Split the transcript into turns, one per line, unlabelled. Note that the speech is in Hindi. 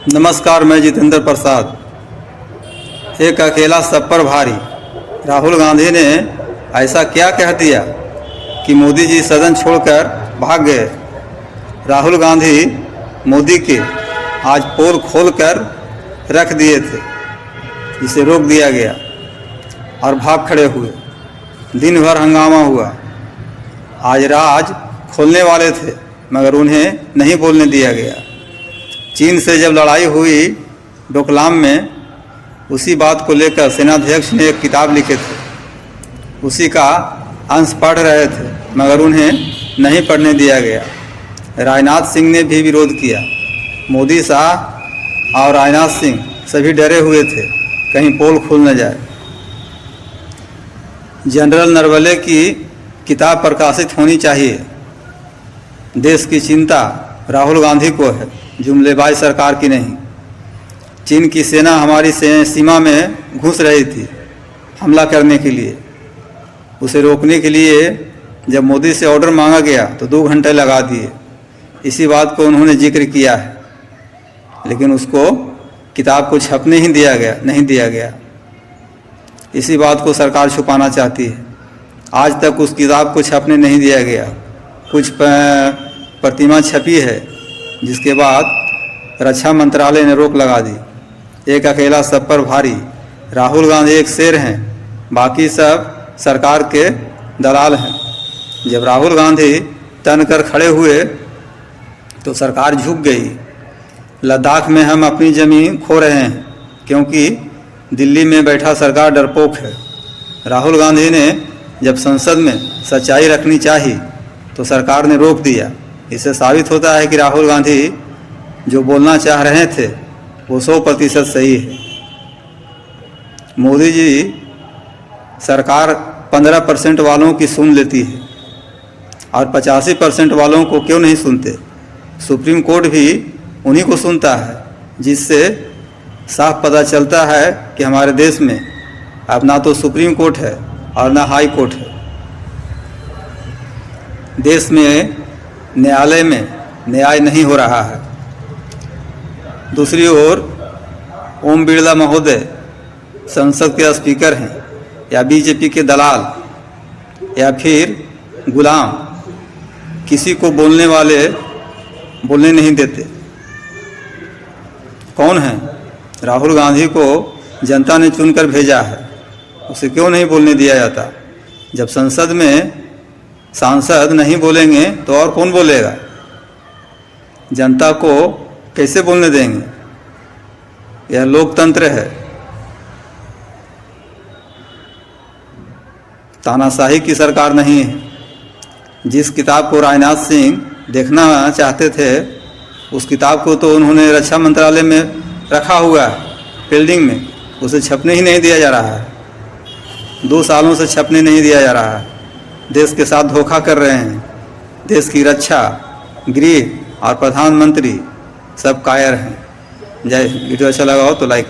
नमस्कार, मैं जितेंद्र प्रसाद। एक अकेला सब पर भारी। राहुल गांधी ने ऐसा क्या कह दिया कि मोदी जी सदन छोड़कर भाग गए। राहुल गांधी मोदी के आज पोल खोलकर रख दिए थे, जिसे रोक दिया गया और भाग खड़े हुए। दिन भर हंगामा हुआ। आज राज खोलने वाले थे मगर उन्हें नहीं बोलने दिया गया। चीन से जब लड़ाई हुई डोकलाम में, उसी बात को लेकर सेनाध्यक्ष ने एक किताब लिखे थे। उसी का अंश पढ़ रहे थे मगर उन्हें नहीं पढ़ने दिया गया। राजनाथ सिंह ने भी विरोध किया। मोदी शाह और राजनाथ सिंह सभी डरे हुए थे कहीं पोल खुल न जाए। जनरल नरवले की किताब प्रकाशित होनी चाहिए। देश की चिंता राहुल गांधी को है, जुमलेबाज सरकार की नहीं। चीन की सेना हमारी सीमा में घुस रही थी हमला करने के लिए। उसे रोकने के लिए जब मोदी से ऑर्डर मांगा गया तो 2 घंटे लगा दिए। इसी बात को उन्होंने जिक्र किया है, लेकिन उसको किताब को छपने ही नहीं दिया गया। इसी बात को सरकार छुपाना चाहती है। आज तक उस किताब को छपने नहीं दिया गया। कुछ प्रतिमा छपी है, जिसके बाद रक्षा मंत्रालय ने रोक लगा दी। एक अकेला सब पर भारी। राहुल गांधी एक शेर हैं, बाकी सब सरकार के दलाल हैं। जब राहुल गांधी तन कर खड़े हुए तो सरकार झुक गई। लद्दाख में हम अपनी ज़मीन खो रहे हैं क्योंकि दिल्ली में बैठा सरकार डरपोक है। राहुल गांधी ने जब संसद में सच्चाई रखनी चाहिए तो सरकार ने रोक दिया। इससे साबित होता है कि राहुल गांधी जो बोलना चाह रहे थे वो 100% सही है। मोदी जी सरकार 15% वालों की सुन लेती है और 85% वालों को क्यों नहीं सुनते। सुप्रीम कोर्ट भी उन्हीं को सुनता है, जिससे साफ पता चलता है कि हमारे देश में अब ना तो सुप्रीम कोर्ट है और ना हाई कोर्ट है। देश में न्यायालय में न्याय नहीं हो रहा है। दूसरी ओर ओम बिरला महोदय संसद के स्पीकर हैं, या बीजेपी के दलाल या फिर गुलाम किसी को बोलने नहीं देते। कौन है? राहुल गांधी को जनता ने चुनकर भेजा है, उसे क्यों नहीं बोलने दिया जाता? जब संसद में सांसद नहीं बोलेंगे तो और कौन बोलेगा? जनता को कैसे बोलने देंगे? यह लोकतंत्र है। तानाशाही की सरकार नहीं है। जिस किताब को राजनाथ सिंह देखना चाहते थे, उस किताब को तो उन्होंने रक्षा मंत्रालय में रखा हुआ है, बिल्डिंग में। उसे छपने ही नहीं दिया जा रहा है। 2 सालों से छपने नहीं दिया जा रहा है। देश के साथ धोखा कर रहे हैं। देश की रक्षा, गृह और प्रधानमंत्री सब कायर हैं। जय हिंद। वीडियो अच्छा लगा हो तो लाइक